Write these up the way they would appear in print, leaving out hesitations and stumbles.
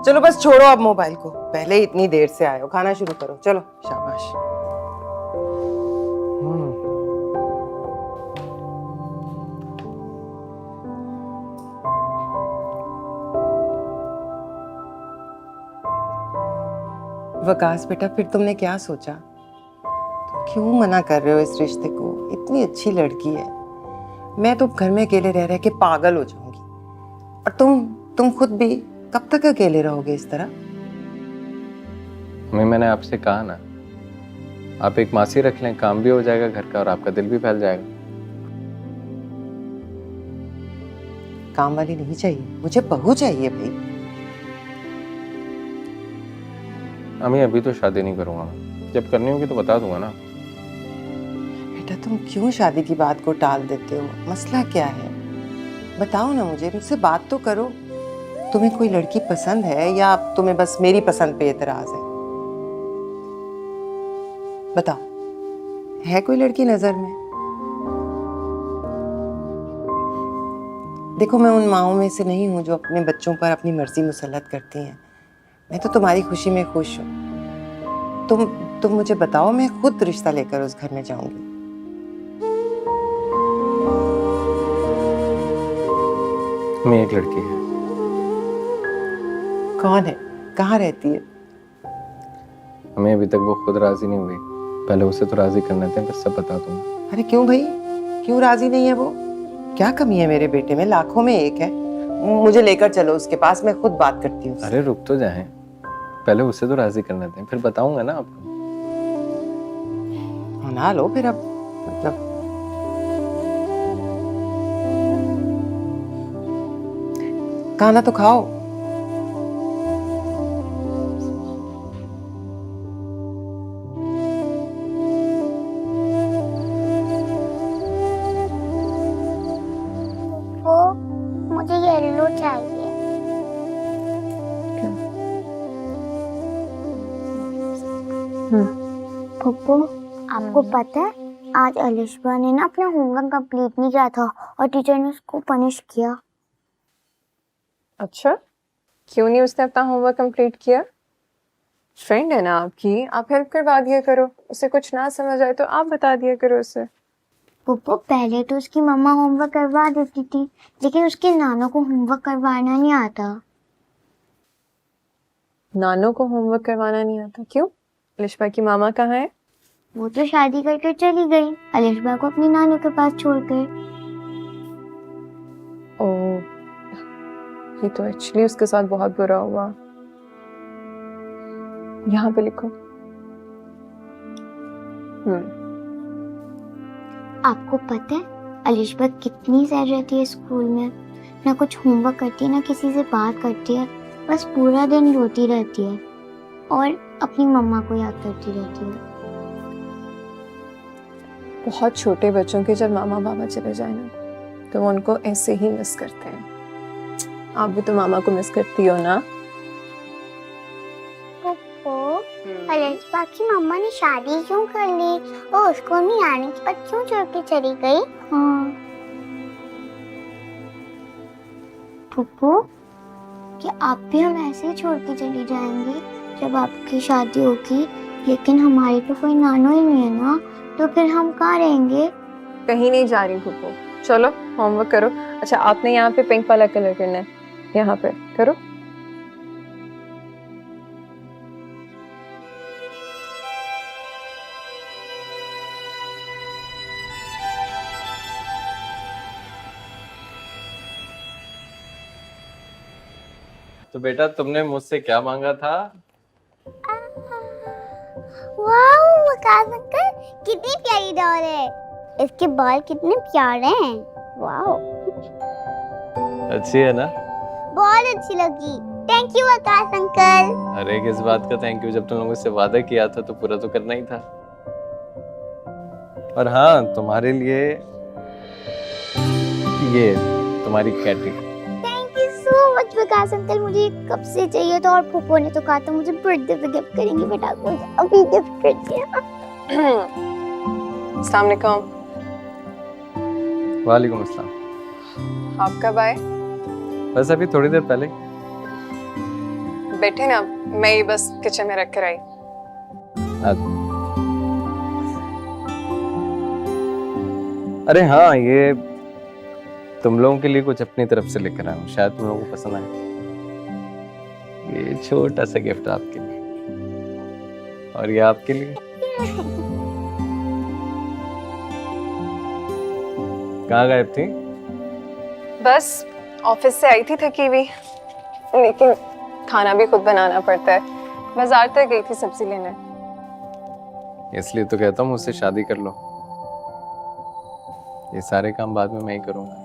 चलो बस छोड़ो अब मोबाइल को, पहले ही इतनी देर से आए हो, खाना शुरू करो, चलो शाबाश। वकास बेटा, फिर तुमने क्या सोचा? क्यों मना कर रहे हो इस रिश्ते को? इतनी अच्छी लड़की है। मैं तो घर में अकेले रह रह के पागल हो जाऊंगी, और तुम खुद भी कब तक अकेले रहोगे इस तरह? मैंने आपसे कहा ना, आप एक मासी रख लें, काम भी हो जाएगा घर का और आपका दिल भी फैल जाएगा। काम वाली नहीं चाहिए, मुझे बहू चाहिए भाई। अम्मी अभी तो शादी नहीं करूंगा मैं, जब करनी होगी तो बता दूंगा ना। बेटा तुम क्यों शादी की बात को टाल देते हो? मसला क्या है? बताओ ना मुझे, मुझसे बात तो करो। तुम्हें कोई लड़की पसंद है या तुम्हें बस मेरी पसंद पे एतराज है? बताओ, है कोई लड़की नजर में? देखो, मैं उन माओं में से नहीं हूं जो अपने बच्चों पर अपनी मर्जी मुसल्लत करती हैं। मैं तो तुम्हारी खुशी में खुश हूँ। तुम मुझे बताओ, मैं खुद रिश्ता लेकर उस घर में जाऊंगी। मैं एक लड़की है। कौन है? कहाँ रहती है? हमें अभी तक वो खुद राजी नहीं हुई, पहले उसे तो राजी करने थे, फिर सब बता दूंगा। अरे क्यों भाई, क्यों राजी नहीं है वो? क्या कमी है मेरे बेटे में? लाखों में एक है। मुझे लेकर चलो उसके पास, मैं खुद बात करती हूँ। अरे रुक तो जाएं, पहले उसे तो राजी करने थे, फिर बताऊंगा ना आपको। मना लो फिर अब, मतलब खाना तो खाओ। वो मुझे येलो चाहिए। पप्पू, आपको पता है आज अलिशबा ने ना अपना होमवर्क कंप्लीट नहीं किया था और टीचर ने उसको पनिश किया। अच्छा, क्यों नहीं उसने अपना होमवर्क कंप्लीट किया? फ्रेंड है ना आपकी, आप हेल्प करवा दिया करो। उसे कुछ ना समझ आए तो आप बता दिया करो उसे। पप्पू, पहले तो उसकी मम्मा होमवर्क करवा देती थी, लेकिन उसके नानों को होमवर्क करवाना नहीं आता। नानों को होमवर्क करवाना नहीं आता? क्यों? अलिशबा की मामा कहाँ है? वो तो शादी करके चली गई, अलिशबा को अपनी नानी के पास छोड़ गए। ओह, ये तो एक्चुअली उसके साथ बहुत बुरा हुआ। यहाँ पे लिखो। आपको पता है अलिशबा कितनी सैड रहती है स्कूल में? ना कुछ होमवर्क करती है, ना किसी से बात करती है, बस पूरा दिन रोती रहती है और अपनी मम्मा को याद करती रहती है। बहुत छोटे बच्चों के जब मामा बाबा चले जाए ना, तो वो उनको ऐसे ही मिस करते हैं। आप भी तो मामा को मिस करती हो ना? अलिशबा की मम्मा ने शादी क्यों कर ली और उसको अपनी नानी के पास क्यों छोड़ के चली गई? हाँ पप्पू, क्या आप भी हम ऐसे ही छोड़ के चली जाएंगे जब आपकी शादी होगी? लेकिन हमारी तो कोई नानो ही नहीं है ना, तो फिर हम कहाँ रहेंगे? कहीं नहीं जा रही फूफो, चलो होमवर्क करो। अच्छा, आपने यहाँ पे पिंक वाला कलर करना है, यहाँ पे करो। तो बेटा तुमने मुझसे क्या मांगा था? वाओ वकास अंकल, कितनी प्यारी डॉल है। इसके बाल कितने प्यारे हैं। वाओ, अच्छी है ना? बहुत अच्छी लगी। Thank you Waqas uncle. अरे किस बात का थैंक यू, जब तुम लोगों से वादा किया था तो पूरा तो करना ही था। और हाँ, तुम्हारे लिए ये तुम्हारी Katie. Thank you so much Waqas uncle, मुझे कब से चाहिए था और फूफो ने तो कहा था मुझे बर्थडे पे गिफ्ट करेंगे, बट आप मुझे अभी गिफ्ट कर दिया। अस्सलाम वालेकुम। वालेकुम अस्सलाम। आप कब आए? बस अभी थोड़ी देर पहले। बैठे ना, मैं ये बस किचन में रख कर आई। अरे हाँ, ये तुम लोगों के लिए कुछ अपनी तरफ से लेकर आया हूँ, शायद तुम लोगों को पसंद आए। ये छोटा सा गिफ्ट आपके लिए, और ये आपके लिए। कहाँ गायब थी? बस ऑफिस से आई थी थकी हुई, लेकिन खाना भी खुद बनाना पड़ता है। बाजार तक गई थी सब्जी लेने। इसलिए तो कहता हूँ मुझसे शादी कर लो, ये सारे काम बाद में मैं ही करूँगा।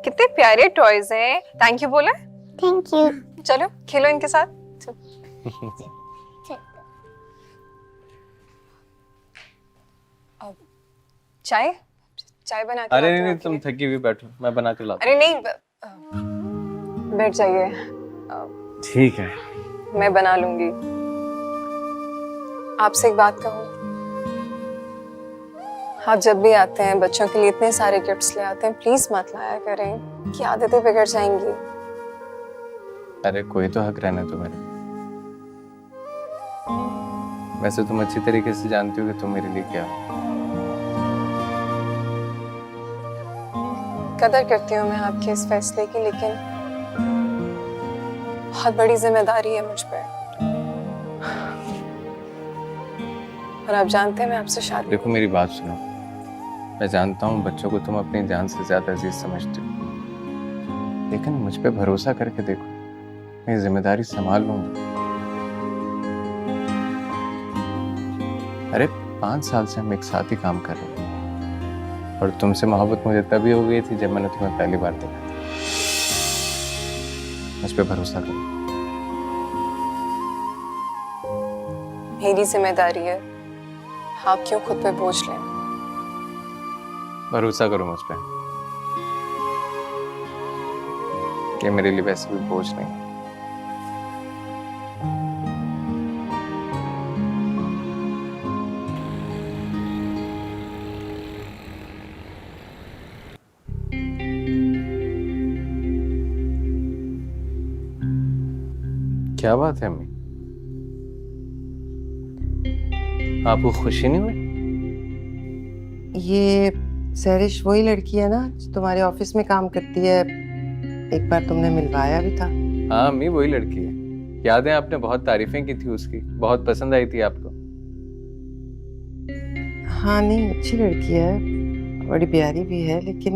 कितने प्यारे टॉयज हैं। थैंक यू बोला। Thank you. चलो खेलो इनके साथ। अब चाय चाय बना के अरे लाती हूँ नहीं, आपके तुम लिए। थकी हुई बैठो, मैं बना के लाता अरे नहीं, बैठ जाइए, हूँ। ठीक है। मैं बना लूंगी। आपसे एक बात कहूँ, आप जब भी आते हैं बच्चों के लिए इतने सारे गिफ्ट्स ले आते हैं, प्लीज मत लाया करें कि आदतें बिगड़ जाएंगी। अरे कोई तो हक रहना तो मेरे। वैसे तुम अच्छी तरीके से जानती हो कि तुम मेरे लिए क्या हो। कदर करती हूँ मैं आपके इस फैसले की, लेकिन बहुत बड़ी जिम्मेदारी है मुझ पर। और आप जानते हैं मैं आपसे शादी। देखो मेरी बात सुनो, मैं जानता हूँ बच्चों को तुम अपनी जान से ज्यादा अजीज समझते हो, लेकिन मुझ पे भरोसा करके देखो, मैं जिम्मेदारी संभाल लूंगा। अरे 5 साल से हम एक साथ ही काम कर रहे हैं, और तुमसे मोहब्बत मुझे तभी हो गई थी जब मैंने तुम्हें पहली बार देखा था। मुझ पे भरोसा करो। मेरी जिम्मेदारी है, आप क्यों खुद पे बोझ लें। भरोसा करो मुझ पे, ये मेरे लिए वैसे भी बोझ नहीं। क्या बात है अम्मी, आपको खुशी नहीं हुई? ये सरिश वही लड़की है ना जो तुम्हारे ऑफिस में काम करती है, एक बार तुमने मिलवाया भी था। हाँ अम्मी, वही लड़की है। याद है आपने बहुत तारीफें की थी उसकी, बहुत पसंद आई थी आपको। हाँ नहीं, अच्छी लड़की है, बड़ी प्यारी भी है, लेकिन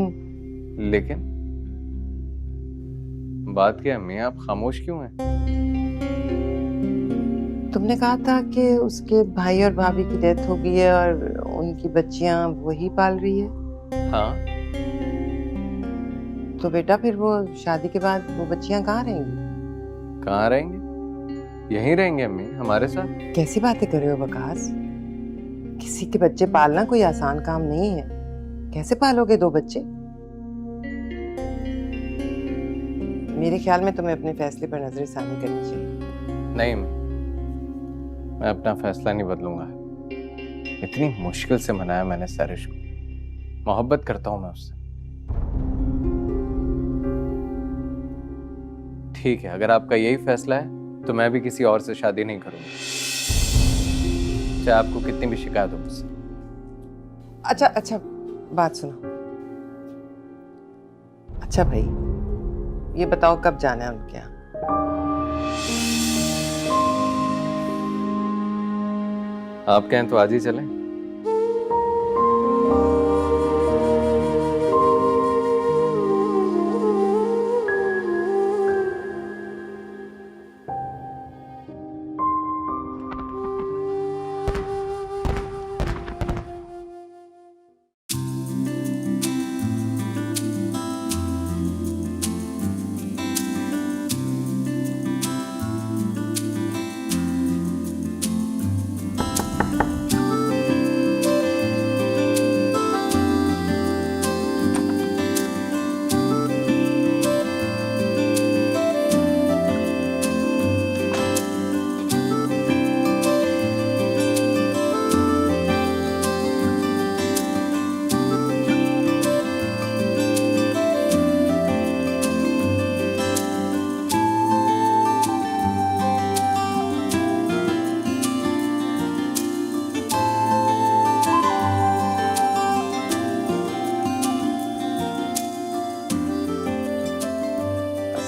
बात क्या है अम्मी, आप खामोश क्यों हैं? तुमने कहा था कि उसके भाई और भाभी की डेथ हो गई है और उनकी बच्चियां वही पाल रही है। हाँ, तो बेटा फिर वो शादी के बाद वो बच्चियां कहाँ रहेंगी? कहाँ रहेंगे? यहीं रहेंगे अम्मी, हमारे साथ। कैसी बातें कर रहे हो वकास? किसी के बच्चे पालना कोई आसान काम नहीं है। कैसे पालोगे 2 बच्चे? मेरे ख्याल में तुम्हें अपने फैसले पर नजरसानी करनी चाहिए। नहीं अम्मी, मैं अपना फैसला नहीं बदलूंगा। इतनी मुश्किल से मनाया मैंने सरिश को, मोहब्बत करता हूं मैं उससे। ठीक है, अगर आपका यही फैसला है तो मैं भी किसी और से शादी नहीं करूंगा, चाहे आपको कितनी भी शिकायत हो मुझसे। अच्छा बात सुनो। अच्छा भाई, ये बताओ कब जाना है उनके यहाँ? आप कहें तो आज ही चलें।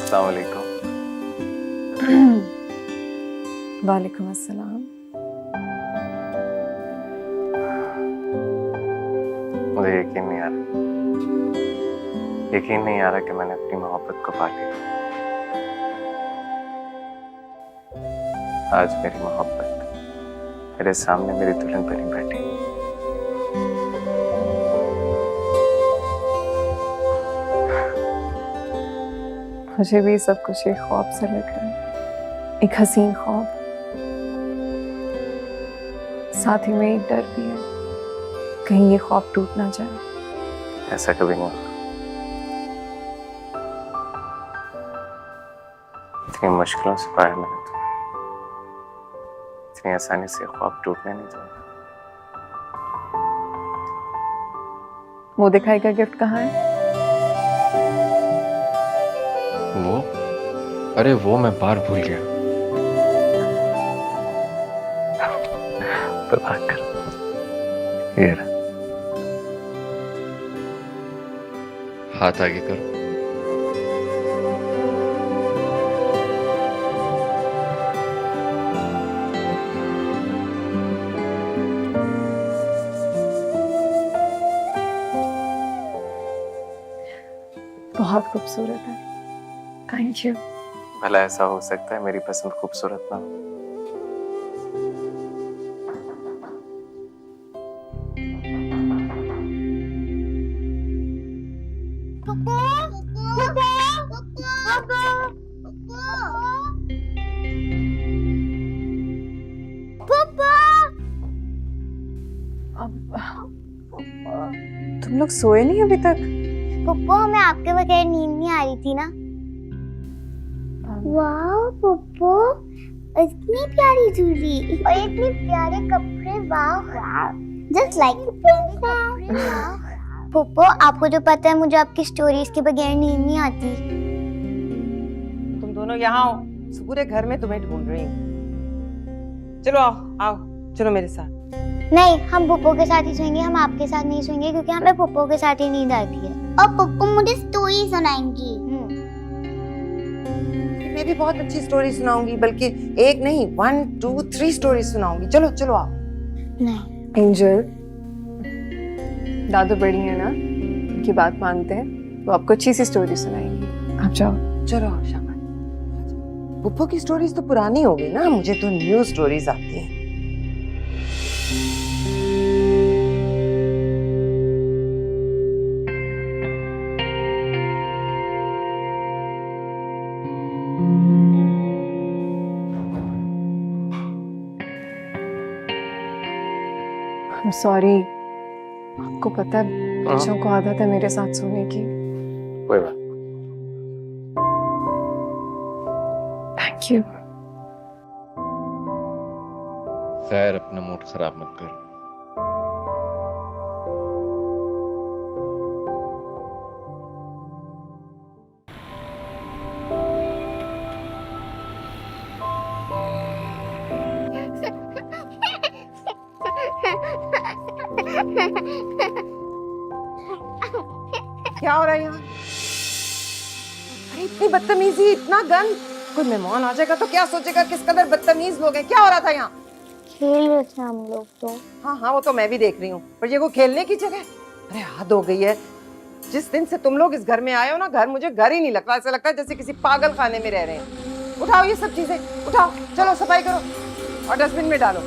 अस्सलाम वालेकुम। वालेकुम अस्सलाम। मुझे यकीन नहीं आ रहा कि मैंने अपनी मोहब्बत को पा लिया। आज मेरी मोहब्बत मेरे सामने मेरी दुल्हन बनी बैठी। मुझे भी सब कुछ एक ख्वाब से लग रहा है, एक हसीन ख्वाब। साथ ही में एक डर भी है, कहीं ये ख्वाब टूट ना जाए। ऐसा कभी नहीं होता। इतनी मुश्किलों से पाया मैंने तुम्हें, इतनी आसानी से ख्वाब टूटने नहीं दूंगा। मुंह दिखाई का गिफ्ट कहाँ है? वो? अरे वो मैं बार भूल गया। पता कर, ये रहा। हाथ आगे करो। बहुत खूबसूरत है, थैंक यू। भला ऐसा हो सकता है मेरी पसंद खूबसूरत ना हो? तुम लोग सोए नहीं अभी तक? पप्पू, हमें आपके बगैर नींद नहीं आ रही थी ना। वाह पप्पू, इतनी प्यारी जूली और इतने प्यारे कपड़े। वाह, जस्ट लाइक पप्पू। आपको जो पता है, मुझे आपकी स्टोरीज के बगैर नींद नहीं आती। तुम दोनों यहाँ हो, इस पूरे घर में तुम्हें ढूंढ रही हूँ। चलो आओ आओ, चलो मेरे साथ। नहीं, हम पप्पू के साथ ही सोएंगे, हम आपके साथ नहीं सोएंगे, क्योंकि हमें पप्पू के साथ ही नींद आती है। और पप्पू मुझे स्टोरी सुनाएंगी। मैं भी बहुत अच्छी स्टोरी सुनाऊंगी, बल्कि एक नहीं 1 2 3 स्टोरी सुनाऊंगी। चलो चलो आओ। नहीं, एंजल, दादू बड़ी है ना, उनकी बात मानते हैं, वो आपको अच्छी सी स्टोरी सुनाएंगी। आप जाओ। चलो आओ, शाबाश। पुप्पो की स्टोरीज तो पुरानी हो गई ना, मुझे तो न्यू स्टोरीज आती हैं। I'm sorry, आपको पता है बच्चों को आदत है मेरे साथ सोने की। कोई बात। Thank you. खैर, अपना मूड खराब मत कर। क्या हो रहा है यहाँ? अरे इतनी बदतमीजी, इतना गंद। कोई मेहमान आ जाएगा तो क्या सोचेगा किस कदर बदतमीज लोग हैं। क्या हो रहा था यहाँ? खेल रहे थे हम लोग तो। हाँ हाँ, वो तो मैं भी देख रही हूँ, पर ये वो खेलने की जगह? अरे हद हो गई है। जिस दिन से तुम लोग इस घर में आए हो ना, घर मुझे घर ही नहीं लगता। ऐसा लगता है जैसे किसी पागल खाने में रह रहे हैं। उठाओ ये सब चीजें, उठाओ, चलो सफाई करो और डस्टबिन में डालो।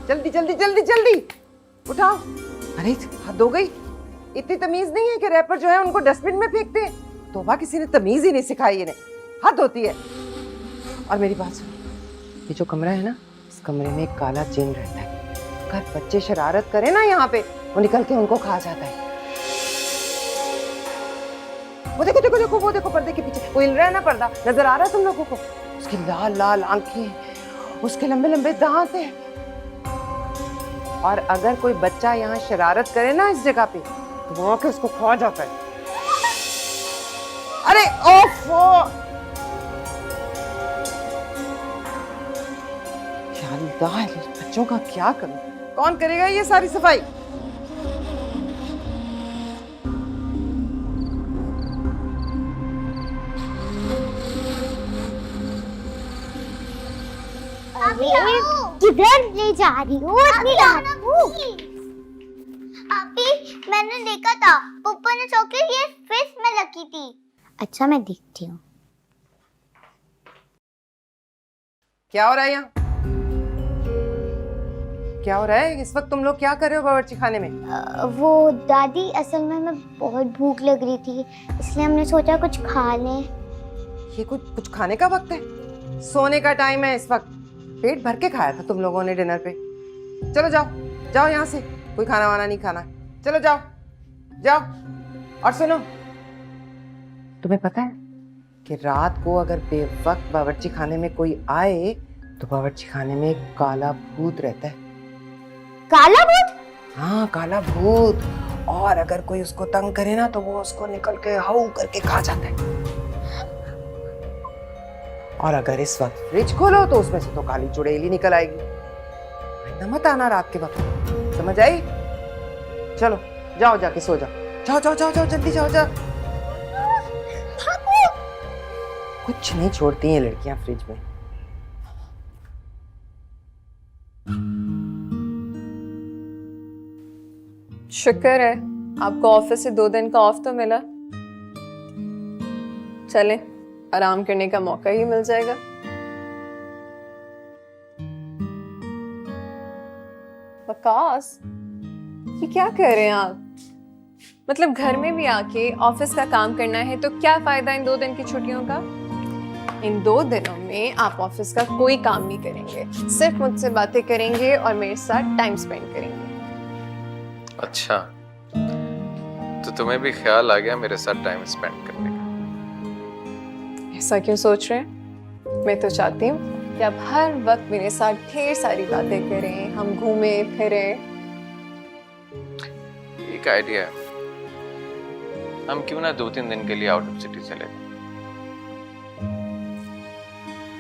जल्दी जल्दी जल्दी जल्दी उठाओ। अरे हद हो गई, इतनी तमीज नहीं है कि रैपर जो है उनको डस्टबिन में फेंकते हैं। तोबा, किसी ने तमीज ही नहीं सिखाई इन्हें, हद होती है। और मेरी बात सुनो, ये जो कमरा है ना, इस कमरे में एक काला जिन रहता है। अगर बच्चे शरारत करें ना यहाँ पे, वो निकल के उनको खा जाता है। वो देखो देखो देखो, वो देखो पर्दे के पीछे वो हिल रहा है ना, पर्दा नजर आ रहा है तुम लोगों को? उसकी लाल लाल आंखें, उसके लंबे लंबे दांत हैं। और अगर कोई बच्चा यहाँ शरारत करे ना इस जगह पे, तो वो आके उसको खा जाता है। अरे ओफो, क्या अल्लाह, बच्चों का क्या करूं? कौन करेगा ये सारी सफाई? अरे किधर ले जा रही हो? अभी मैंने देखा था पप्पा ने चॉकलेट ये फ्रिज में रखी थी। अच्छा मैं देखती हूँ। क्या हो रहा है यहाँ? क्या हो रहा है इस वक्त? तुम लोग क्या कर रहे हो बावर्ची खाने में? वो दादी, असल में हमें बहुत भूख लग रही थी, इसलिए हमने सोचा कुछ खा लें। ये कुछ खाने का वक्त है? सोने का टाइम है इस वक्त। पेट भर के खाया था तुम लोगों ने डिनर पे। चलो जाओ जाओ यहाँ से, कोई खाना वाना नहीं खाना। चलो जाओ जाओ। और सुनो, तुम्हें पता है कि रात को अगर बेवक्त बावर्ची खाने में कोई आए तो बावर्ची खाने में एक काला भूत रहता है। काला भूत? हाँ, काला भूत। और अगर कोई उसको तंग करे ना तो वो उसको निकल के हाउ करके खा जाता है। और अगर इस वक्त फ्रिज खोलो तो उसमें से तो काली चुड़ैल निकल आएगी। आइंदा मत आना रात के वक्त, समझ आई? चलो जाओ, जाके सो जाओ। जाओ जाओ जाओ जाओ, जल्दी जाओ जाओ। कुछ नहीं छोड़ती हैं लड़कियां फ्रिज में। शुक्र है आपको ऑफिस से 2 दिन का ऑफ तो मिला। चलें, आराम करने का मौका ही मिल जाएगा। वकास, ये क्या कर रहे हैं आप? मतलब घर में भी आके ऑफिस का काम करना है तो क्या फायदा इन 2 दिन की छुट्टियों का? इन 2 दिनों में आप ऑफिस का कोई काम नहीं करेंगे, सिर्फ मुझसे बातें करेंगे और मेरे साथ टाइम स्पेंड करेंगे। अच्छा, तो तुम्हें भी ख्याल आ गया मेरे साथ टाइम स्पेंड करने का? ऐसा क्यों सोच रहे हैं? मैं तो चाहती हूँ कि आप हर वक्त मेरे साथ ढेर सारी बातें करें, हम घूमें फिरें। एक आइडिया है, हम क्यों ना 2-3 दिन के लिए आउट ऑफ सिटी चले जाएं?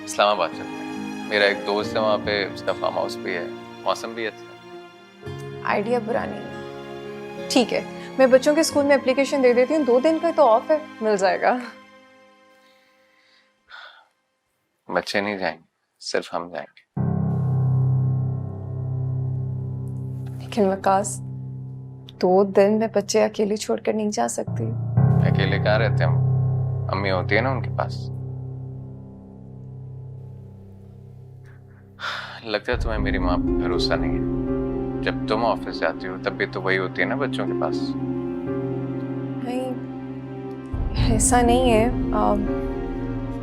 इस्लामाबाद चलते हैं। मेरा एक दोस्त है वहाँ पे, उसका फार्म हाउस भी है, मौसम भी अच्छा है। आइडिया बुरा नहीं है। ठीक है, मैं बच्चों के स्कूल में एप्लीकेशन दे देती हूँ, 2 दिन का तो ऑफ है, मिल जाएगा। बच्चे नहीं जाएंगे, सिर्फ हम जाएंगे। लेकिन वकास, 2 दिन मैं बच्चे अकेले छोड़कर नहीं जा सकती। अकेले कहाँ रहते हम? अम्मी होती है ना उनके पास। लगता है तुम्हें मेरी माँ पर भरोसा नहीं है। जब तुम ऑफिस जाती हो तब भी तो वही होती है ना बच्चों के पास। नहीं, ऐसा नहीं है।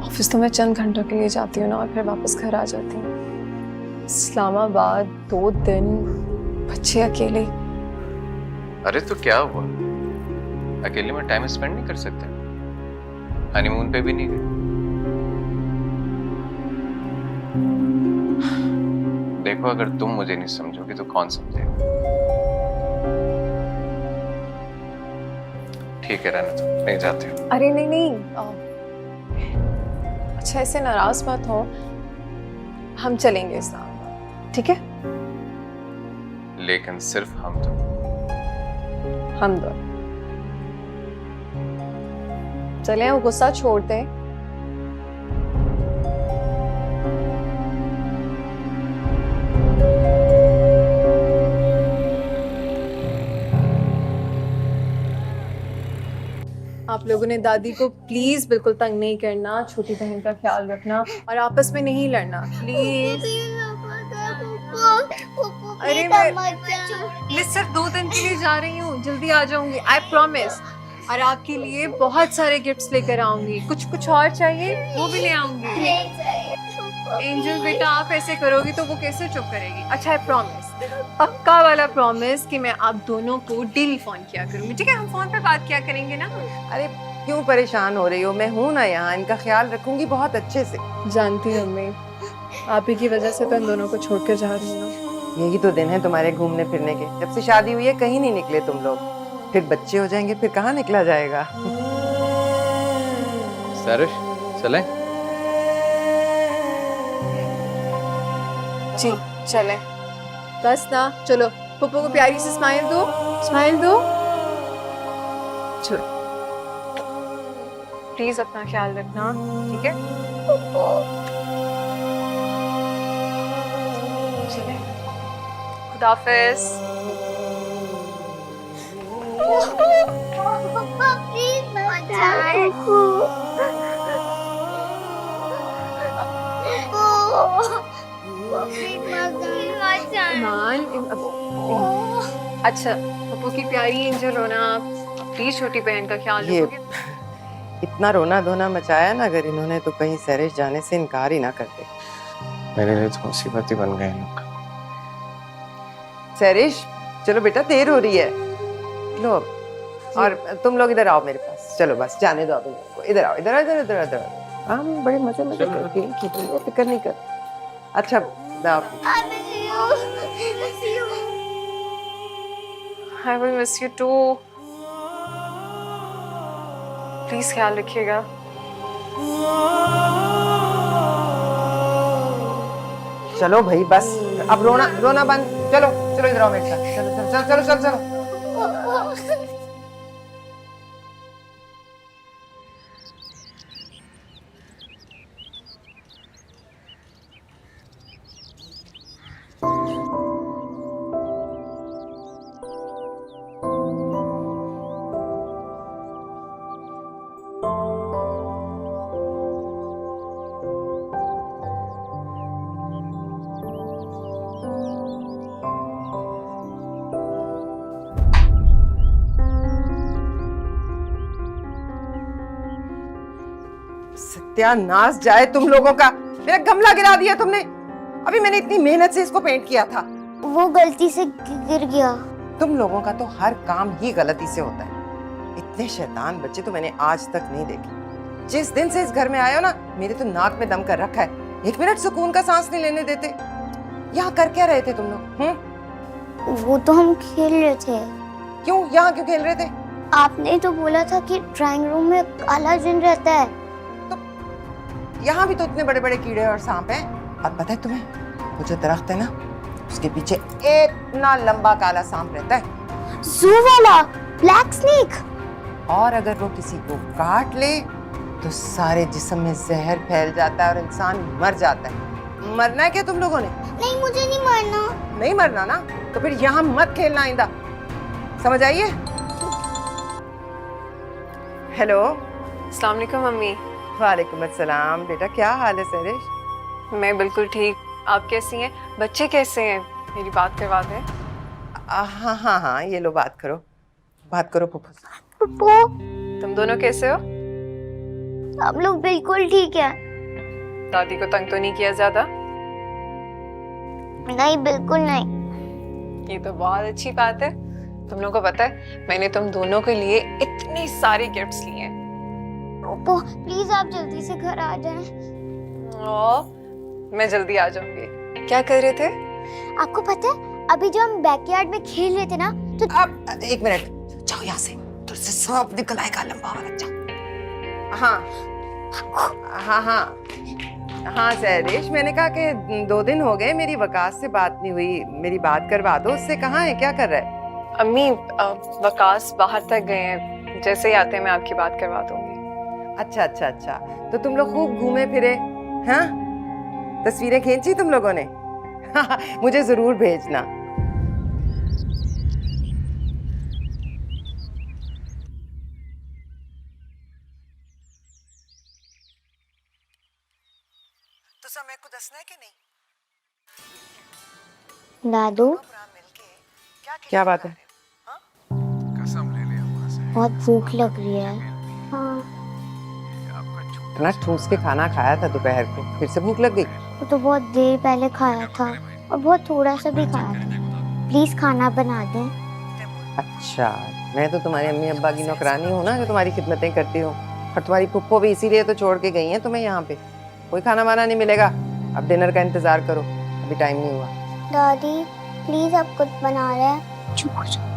ऑफिस तो मैं चंद घंटों के लिए जाती हूँ ना, और फिर वापस घर आ जाती हूँ। इस्लामाबाद 2 दिन बच्चे अकेले। अरे तो क्या हुआ, अकेले में टाइम स्पेंड नहीं कर सकते? हनीमून पे भी नहीं गए? देखो, अगर तुम मुझे नहीं समझोगी तो कौन समझेगा? ठीक है, रहने दो, नहीं जाते हो। अरे नहीं नहीं, अच्छा ऐसे नाराज मत हो, हम चलेंगे इस्लामाबाद, ठीक है? लेकिन सिर्फ हम तो। हम दो चले, वो गुस्सा छोड़ दें। आप लोगों ने दादी को प्लीज बिल्कुल तंग नहीं करना, छोटी बहन का ख्याल रखना और आपस में नहीं लड़ना, प्लीज। अरे मैं सिर्फ 2 दिन के लिए जा रही हूँ, जल्दी आ जाऊंगी, आई प्रॉमिस। और आपके लिए बहुत सारे गिफ्ट्स लेकर आऊंगी, कुछ और चाहिए वो भी ले आऊंगी। एंजल बेटा, आप ऐसे करोगी तो वो कैसे चुप करेगी? अच्छा, आई प्रॉमिस, पक्का वाला प्रॉमिस कि मैं आप दोनों को डेली फोन किया करूंगी, ठीक है? हम फोन पे बात किया करेंगे ना। अरे क्यों परेशान हो रही हो? मैं हूं ना यहाँ, इनका ख्याल रखूंगी बहुत अच्छे से। जानती हूँ अम्मी, आप ही की वजह से तो इन दोनों को छोड़ कर जा रही हूँ। यही तो दिन है तुम्हारे घूमने फिरने के। जब से शादी हुई है कहीं नहीं निकले तुम लोग। फिर बच्चे हो जाएंगे, फिर कहाँ निकला जाएगा? सरिश, चलें? जी चले, बस ना, चलो पप्पू को प्यारी से स्माइल दो, स्माइल दो। चलो प्लीज अपना ख्याल रखना, ठीक है? चले, खुदाफिज। पापा प्लीज मत जाओ। अच्छा पप्पू की प्यारी एंजल हो ना आप, प्लीज छोटी बहन का ख्याल ये रखोगे। इतना रोना धोना मचाया ना अगर इन्होंने तो कहीं सैरिश जाने से इनकार ही ना करते। मेरे लिए तो मुसीबत ही बन गए लोग। सैरिश चलो बेटा, देर हो रही है। लो अब, और तुम लोग इधर आओ मेरे पास। चलो बस जाने दो अब इन लोगों को। इधर आओ, इधर इधर इधर इधर। हम बड़े मजे मजे करके खेल रहे हैं, फिक्र नहीं कर। अच्छा I will miss you too. Please ख्याल रखिएगा। चलो भाई बस, अब रोना रोना बंद। चलो चलो इधर आओ मेरे साथ। चलो चलो चलो चलो चलो चलो। सत्यानाश जाए तुम लोगों का, मेरा गमला गिरा दिया तुमने। अभी मैंने इतनी मेहनत से इसको पेंट किया था। वो गलती से गिर गया। तुम लोगों का तो हर काम ही गलती से होता है। इतने शैतान बच्चे तो मैंने आज तक नहीं देखे। जिस दिन से इस घर में आए हो ना, मेरे तो नाक में दम कर रखा है। एक मिनट सुकून का सांस नहीं लेने देते। यहाँ कर क्या रहे थे तुम लोग? वो तो हम खेल रहे थे। क्यों यहाँ क्यों खेल रहे थे? आपने तो बोला था कि ड्राइंग रूम में काला जिन रहता है। यहाँ भी तो इतने बड़े बड़े कीड़े और सांप हैं। और पता है तुम्हें, वो जो दरख्त है ना, उसके पीछे इतना लंबा काला सांप रहता है। ज़ू वाला ब्लैक स्नेक। और अगर वो किसी को काट ले तो सारे जिस्म में जहर फैल जाता है और इंसान मर जाता है। मरना है क्या तुम लोगों ने? नहीं, मुझे नहीं मरना। नहीं मरना ना, तो फिर यहाँ मत खेलना आइंदा, समझ आइए? हेलो। अस्सलाम वालेकुम मम्मी। वालेकुम अस्सलाम। बेटा क्या हाल है सैरिश? मैं बिल्कुल ठीक, आप कैसी हैं? बच्चे कैसे हैं? मेरी बात करवा दें। हाँ हाँ हाँ, ये लो बात करो, बात करो पप्पू से। पप्पू, तुम दोनों कैसे हो? हम लोग बिल्कुल ठीक है। दादी को तंग तो नहीं किया ज्यादा? नहीं, बिल्कुल नहीं। ये तो बहुत अच्छी बात है। तुम लोगों को पता है, मैंने तुम दोनों के लिए इतने सारे गिफ्ट्स लिए हैं। पप्पू प्लीज आप जल्दी से घर आ जाएं। मैं जल्दी आ जाऊंगी। क्या कर रहे थे? आपको पता है, अभी जब हम बैकयार्ड में खेल रहे थे ना, तो अब एक मिनट, जाओ यहाँ से, तुझसे सांप निकल आएगा लंबा वाला। जाओ। हाँ हाँ हाँ हाँ सैरिश, मैंने कहा कि 2 दिन हो गए मेरी वकास से बात नहीं हुई, मेरी बात करवा दो उससे। कहाँ है, क्या कर रहा है? अम्मी वकास बाहर तक गए हैं, जैसे ही आते हैं मैं आपकी बात करवा दूंगी। अच्छा अच्छा अच्छा, तो तुम लोग खूब घूमे फिरे? हाँ, तस्वीरें खींची तुम लोगों ने? मुझे जरूर भेजना। तो समय को दसना है कि नहीं? दादू, क्या बात है? बहुत भूख लग रही है। हाँ, इतना ठूस के खाना खाया था दोपहर को, फिर से भूख लग गई? वो तो बहुत देर पहले खाया था और बहुत थोड़ा सा भी खाया था। प्लीज खाना बना दें। अच्छा, मैं तो तुम्हारी अम्मी अब्बा की नौकरानी हूँ ना, जो तुम्हारी खिदमतें करती हूँ। और तुम्हारी पुप्पो भी इसीलिए तो छोड़ के गई हैं तुम्हें यहाँ पे। कोई खाना वाना नहीं मिलेगा, अब डिनर का इंतजार करो, अभी टाइम नहीं हुआ। दादी प्लीज आप कुछ बना रहे हैं। चुप हो जाओ।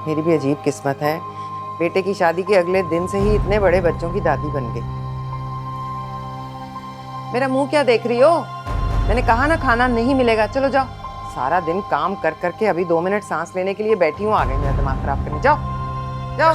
मेरी भी अजीब किस्मत है, बेटे की शादी के अगले दिन से ही इतने बड़े बच्चों की दादी बन गई। मेरा मुंह क्या देख रही हो? मैंने कहा ना खाना नहीं मिलेगा, चलो जाओ। सारा दिन काम कर करके अभी 2 मिनट सांस लेने के लिए बैठी हूँ, आ गई मेरा दिमाग खराब करने। जाओ जाओ।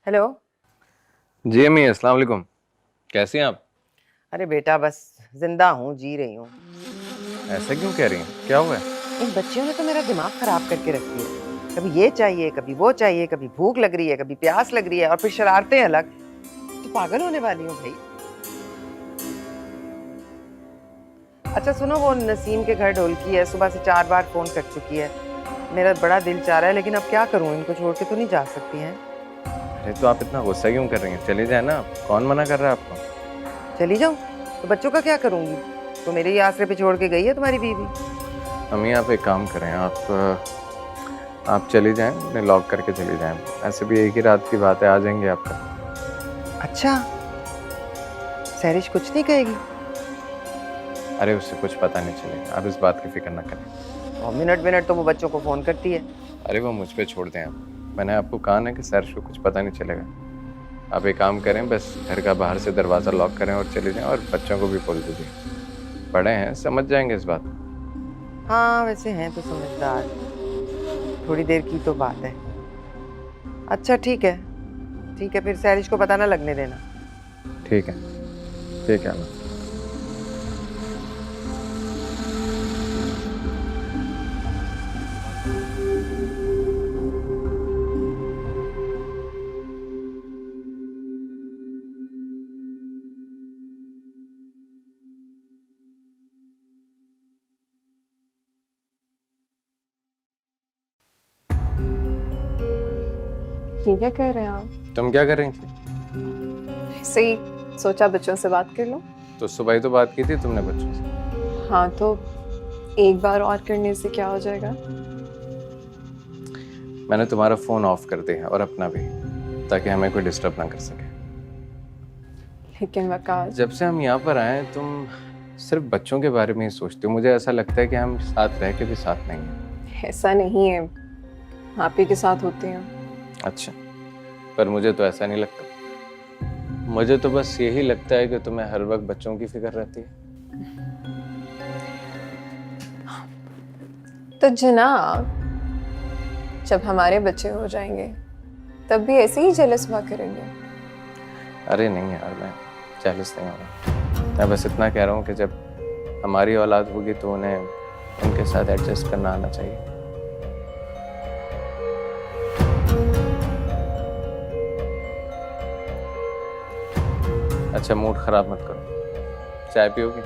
हेलो। जी अम्मी, अस्सलाम वालेकुम। कैसी हैं आप? अरे बेटा, बस जिंदा हूँ, जी रही हूँ। ऐसा क्यों कह रही हैं? क्या हुआ है? इन बच्चियों ने तो मेरा दिमाग खराब करके रख दिया। कभी ये चाहिए, कभी वो चाहिए, कभी भूख लग रही है, कभी प्यास लग रही है, और फिर शरारतें अलग। तो पागल होने वाली हूँ भाई। अच्छा सुनो, वो नसीम के घर ढोलकी है, सुबह से 4 बार फोन कर चुकी है। मेरा बड़ा दिल चाह रहा है, लेकिन अब क्या करूँ, इनको छोड़ के तो नहीं जा सकती हैं। अरे तो आप इतना गुस्सा क्यों कर रही हैं? चले जाए ना, कौन मना कर रहा है आपको? चली जाऊँ तो बच्चों का क्या करूँगी? तो मेरे ही आसरे पे छोड़ के गई है तुम्हारी बीवी। अम्मी आप एक काम करें, आप चली जाएं, उन्हें लॉक करके चली जाएं। ऐसे भी एक ही रात की बात है, आ जाएंगे आपका। अच्छा, सैरिश कुछ नहीं कहेगी? अरे उससे कुछ पता नहीं चलेगा, आप इस बात की फिक्र ना करें। और मिनट मिनट तो वो बच्चों को फोन करती है। अरे वो मुझ पे छोड़ दें आप। मैंने आपको कहा ना कि सैरिश को कुछ पता नहीं चलेगा। आप एक काम करें, बस घर का बाहर से दरवाज़ा लॉक करें और चले जाएं, और बच्चों को भी बोल दीजिए। बड़े हैं, समझ जाएंगे इस बात को। हाँ वैसे हैं तो समझदार, थोड़ी देर की तो बात है। अच्छा ठीक है, ठीक है, फिर सैरिश को पता ना लगने देना। ठीक है, ठीक है। ये क्या कर रहे हैं आप? तुम क्या कर रही थी? ऐसे ही सोचा बच्चों से बात कर लूं। तो सुबह ही तो बात की थी तुमने बच्चों से। हाँ तो एक बार और करने से क्या हो जाएगा? मैंने तुम्हारा फ़ोन ऑफ कर दिया और अपना भी, ताकि हमें कोई डिस्टर्ब ना कर सके। लेकिन वकास, जब से हम यहाँ पर आए हैं, तुम सिर्फ बच्चों के बारे में ही सोचते हो। मुझे ऐसा लगता है कि हम साथ रह के भी साथ नहीं हैं। ऐसा नहीं है, आप ही के साथ होते हैं। अच्छा, पर मुझे तो ऐसा नहीं लगता। मुझे तो बस यही लगता है कि तुम्हें हर वक्त बच्चों की फिक्र रहती है। तो जनाब, जब हमारे बच्चे हो जाएंगे तब भी ऐसे ही जेलस हुआ करेंगे। अरे नहीं यार, मैं जेलस नहीं हो रहा। मैं बस इतना कह रहा हूँ कि जब हमारी औलाद होगी तो उन्हें उनके साथ एडजस्ट करना आना चाहिए। अच्छा मूड खराब मत करो, चाय पियोगी?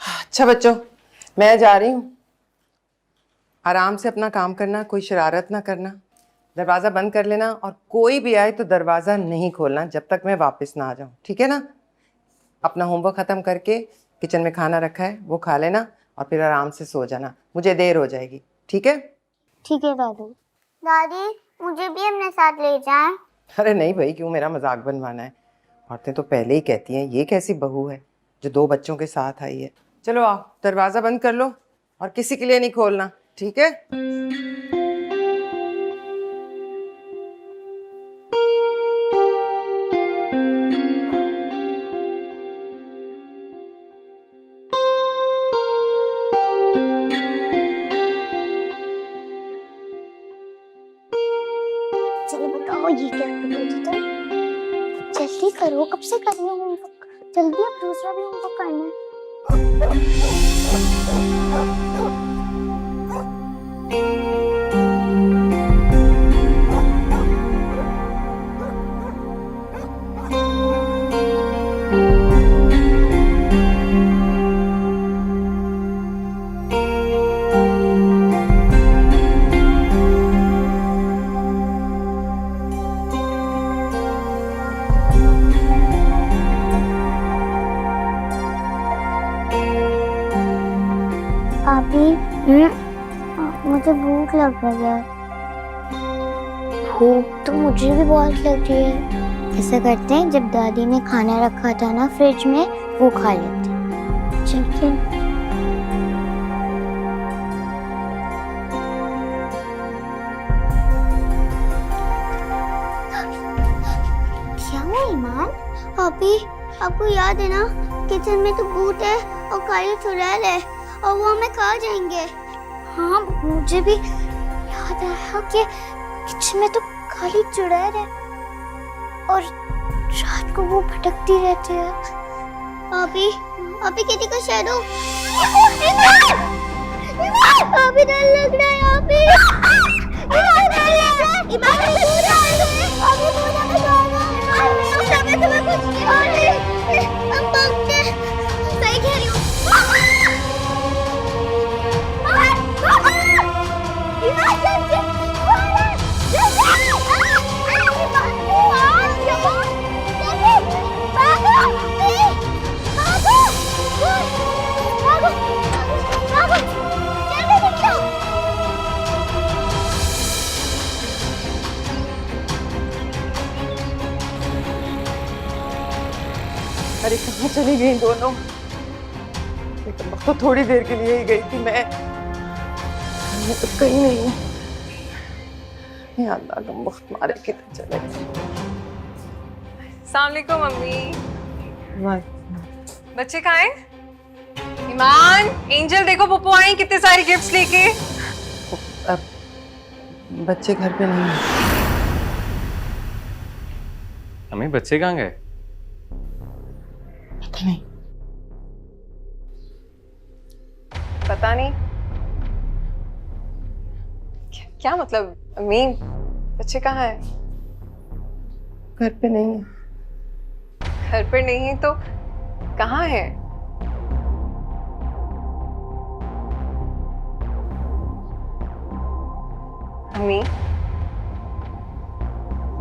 अच्छा बच्चों, मैं जा रही हूँ। आराम से अपना काम करना, कोई शरारत ना करना। दरवाज़ा बंद कर लेना, और कोई भी आए तो दरवाज़ा नहीं खोलना जब तक मैं वापस ना आ जाऊँ, ठीक है ना? अपना होमवर्क ख़त्म करके किचन में खाना रखा है वो खा लेना, और फिर आराम से सो जाना, मुझे देर हो जाएगी, ठीक है? ठीक है दादी। दादी मुझे भी अपने साथ ले जाएं। अरे नहीं भाई, क्यों मेरा मजाक बनवाना है? औरतें तो पहले ही कहती हैं ये कैसी बहू है जो 2 बच्चों के साथ आई है। चलो आओ, दरवाज़ा बंद कर लो, और किसी के लिए नहीं खोलना, ठीक है? चलो बताओ ये क्या कर रही थी तुम? जल्दी करो, कब से कर रही हो होमवर्क? जल्दी, अब दूसरा भी होमवर्क करना है। अभी मुझे भूख लग रही है। भूख तो मुझे भी बहुत लग रही है। ऐसा करते हैं, जब दादी ने खाना रखा था ना फ्रिज में, वो खा लेते हैं। चलिए। अभी आपको याद है ना, किचन में तो भूत है और काली चुड़ैल है और वो हमें खा जाएंगे। हाँ, मुझे भी याद आया कि किचन में तो काली चुड़ैल है और रात को वो भटकती रहती है। अभी किसी का शैडो। अभी डर लग रहा है। अभी सही कह रही हूँ। अरे कहाँ चली गई दोनों? तो थोड़ी देर के लिए ही गई थी मैं तो कहीं नहीं हूँ। या अल्लाह का मुफ्त मारे किधर चले गए। अस्सलाम वालेकुम मम्मी। वाह, बच्चे कहाँ हैं? ईमान, एंजल देखो पप्पू आई कितने सारे गिफ्ट्स लेके। अब बच्चे घर पे नहीं हैं। हमें बच्चे कहाँ गए? पता नहीं। पता नहीं क्या मतलब? अम्मी, बच्चे कहाँ हैं? घर पे नहीं है। घर पे नहीं है तो कहाँ है? अम्मी,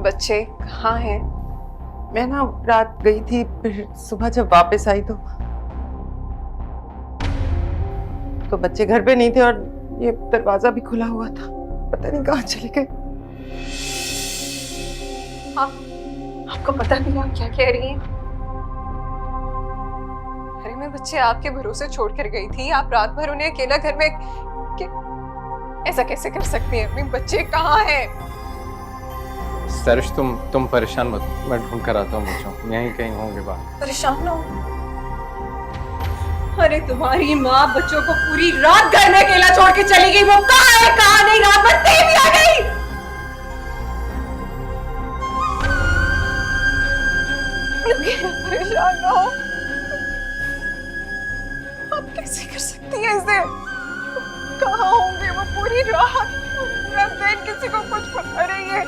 बच्चे कहाँ हैं? मैं ना रात गई थी, फिर सुबह जब वापस आई तो बच्चे घर पे नहीं थे और ये दरवाजा भी खुला हुआ था। पता नहीं कहाँ चले गए। आपको पता नहीं आप क्या कह रही हैं? अरे मैं बच्चे आपके भरोसे छोड़कर गई थी, आप रात भर उन्हें अकेला घर में ऐसा कैसे कर सकती हैं? अपने बच्चे कहाँ हैं? सर्श तुम परेशान मत, मैं ढूंढ कर आता हूँ बच्चों, यहीं कहीं होंगे बाहर। परेशान हो? अरे तुम्हारी माँ बच्चों को पूरी रात घर में अकेला छोड़ के चली गई, वो कहाँ है कहाँ नहीं, रात भर तेज आ गई। परेशान ना हो, आप कैसे कर सकती हैं इसे? कहाँ होंगे वो पूरी रात, पूरा दिन, किसी को कुछ पता नहीं है।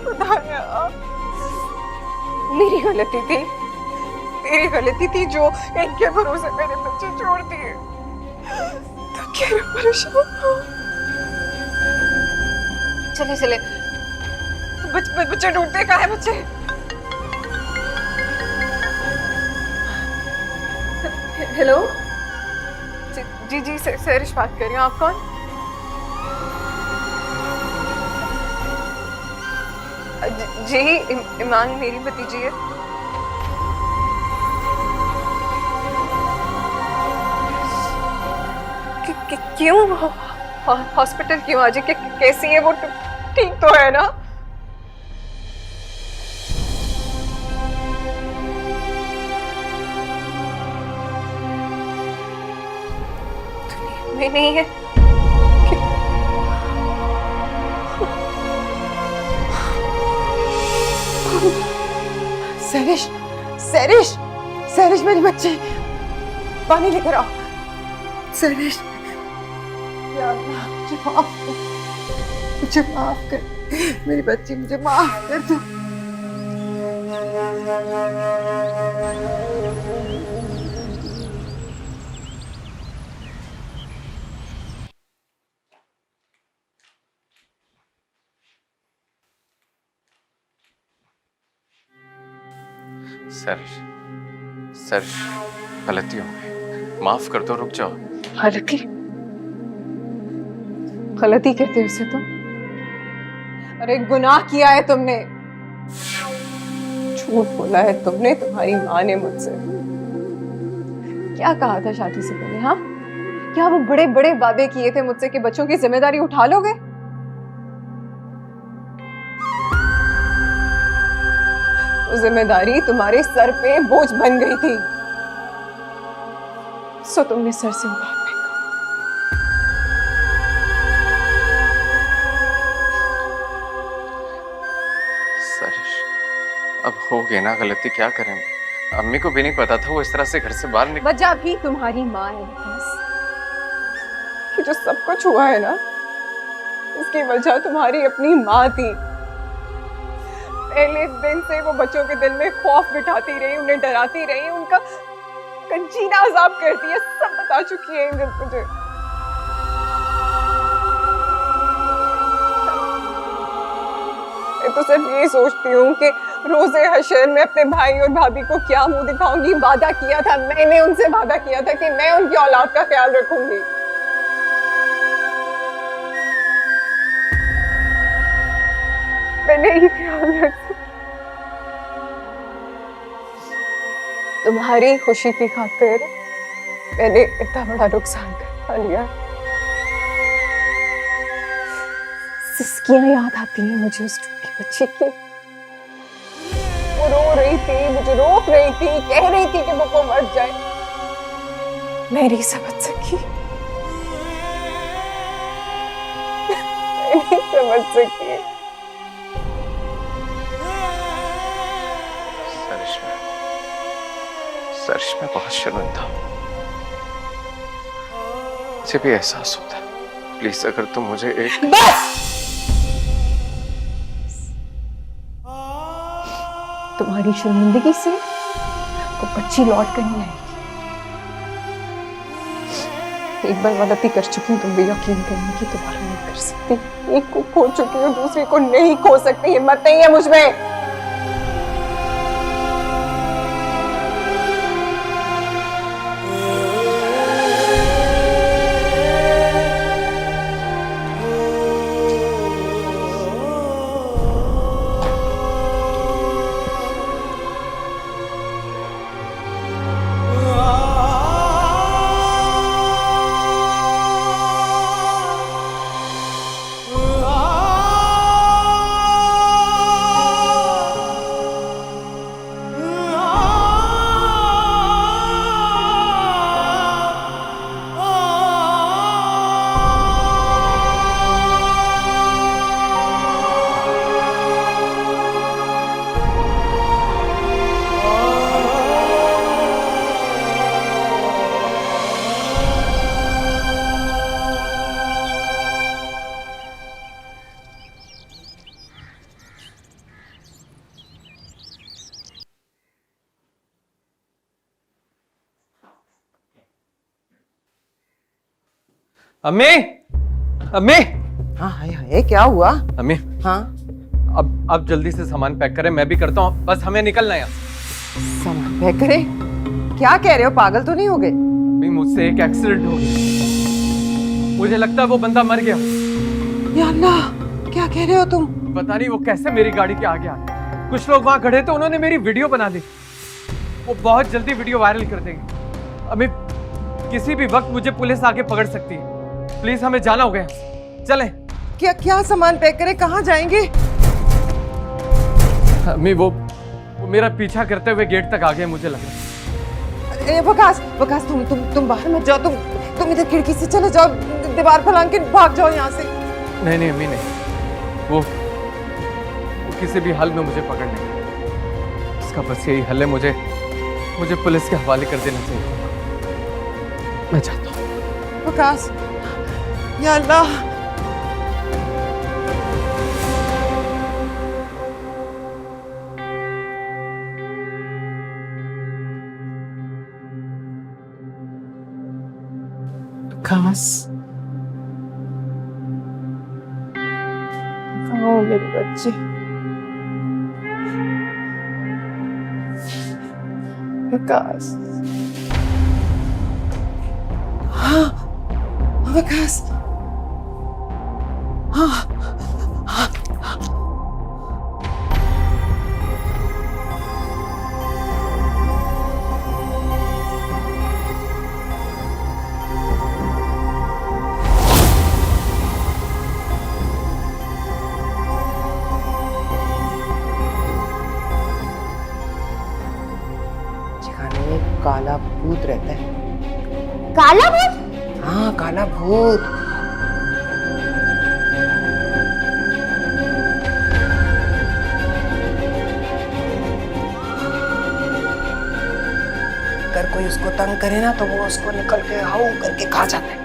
खुदाया, मेरी गलती थी जो इनके भरोसे मेरे बच्चे छोड़ दिए। तो क्या परेशान हो? चले बच्चे ढूंढते कहाँ है बच्चे? हेलो, जी सरिश बात कर रही हूँ। आप कौन? जी ईमान मेरी भतीजी है। क्यों हॉस्पिटल क्यों? आज कैसी है वो? ठीक तो है ना? दुनिया में नहीं है। सरिश मेरी बच्ची, पानी लेकर आओ। सरिश, या अल्लाह मुझे माफ कर, मेरी बच्ची मुझे माफ कर दो। सर्श गलती हो गई, माफ कर दो, रुक जाओ। गलती करते हो उसे तुम? अरे गुनाह किया है तुमने, झूठ बोला है तुमने, तुम्हारी माँ ने मुझसे। क्या कहा था शादी से पहले? हाँ, क्या वो बड़े बड़े वादे किए थे मुझसे कि बच्चों की जिम्मेदारी उठा लोगे? वो जिम्मेदारी तुम्हारे सर पे बोझ बन गई थी, सो तुमने सर से उतार फेंका। सरिश, अब हो गई ना गलती, क्या करें? अम्मी को भी नहीं पता था वो इस तरह से घर से बाहर निकल। वजह भी तुम्हारी माँ है बस। कि जो सब कुछ हुआ है ना, इसकी वजह तुम्हारी अपनी माँ थी। पहले दिन से वो बच्चों के दिल में खौफ बिठाती रही, उन्हें डराती रही, उनका कंजीना अजाब करती है। सब बता चुकी है एंजल मुझे। मैं तो सिर्फ यही सोचती हूँ कि रोजे हशर में अपने भाई और भाभी को क्या मुंह दिखाऊंगी। वादा किया था मैंने उनसे, वादा किया था कि मैं उनकी औलाद का ख्याल रखूंगी। मैं नहीं ख्याल रख सकती। तुम्हारी खुशी की खातिर मैंने इतना बड़ा नुकसान कर लिया। सिस्कियां याद आती हैं मुझे उस छोटी बच्ची की। वो रो रही थी, मुझे रोक रही थी, कह रही थी कि वो मर जाए। मैं नहीं समझ सकी, मैं नहीं समझ सकी। सरिश, मैं बहुत शर्मिंदा हूं। मुझे भी एहसास होता है। प्लीज अगर तुम मुझे एक बस! तुम्हारी शर्मिंदगी से तो बच्ची लौट कर नहीं आएगी। एक बार गलती कर चुकी हूँ, तुम भी यकीन करने की दोबारा नहीं कर सकती। एक को खो चुकी हूँ, दूसरी को नहीं खो सकती। हिम्मत नहीं है मुझमें। अम्मी, अम्मी, हाँ हाय हाय, क्या हुआ? अम्मी, हाँ अब जल्दी से सामान पैक करें, मैं भी करता हूँ, बस हमें निकलना है। सामान पैक करें? क्या कह रहे हो, पागल तो नहीं हो गए? अम्मी, मुझसे एक एक्सीडेंट हो गया। मुझे लगता है वो बंदा मर गया। या अल्लाह, क्या कह रहे हो तुम? पता नहीं वो कैसे मेरी गाड़ी के आगे आ गया। कुछ लोग वहां खड़े थे, उन्होंने मेरी वीडियो बना दी। वो बहुत जल्दी वीडियो वायरल कर देंगे। अम्मी, किसी भी वक्त मुझे पुलिस आके पकड़ सकती है। प्लीज हमें जाना होगा, चलें। क्या क्या सामान पैक करें, कहाँ जाएंगे? अम्मी, वो मेरा पीछा करते हुए गेट तक आ गए, मुझे लग रहा है। वकास, वकास, तुम बाहर मत जाओ। तुम इधर खिड़की से चले जाओ, दीवार पर लांग के भाग जाओ यहाँ से। नहीं नहीं अम्मी, नहीं। वो किसी भी हाल में मुझे पकड़ लेंगे। इसका बस यही हल है, मुझे पुलिस के हवाले कर देना चाहिए। मैं चाहता हूँ। वकास, या अल्लाह, वकास, कहाँ हो मेरे बच्चे? वकास, हाँ वकास, हाँ भूत रहता है। काला भूत? हाँ, काला भूत। अगर कोई उसको तंग करे ना तो वो उसको निकल के हाउ करके खा जाता है।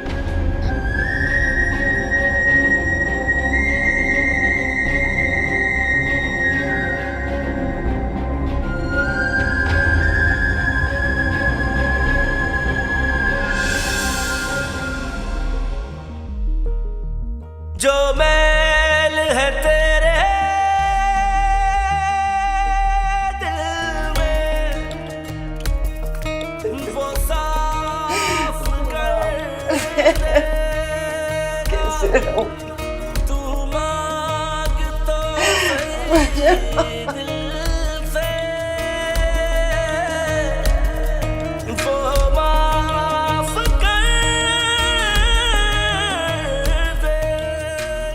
जो मैल है तेरे दिल में वो साफ कर दे। कैसे रहूं? तू मांग तो सही।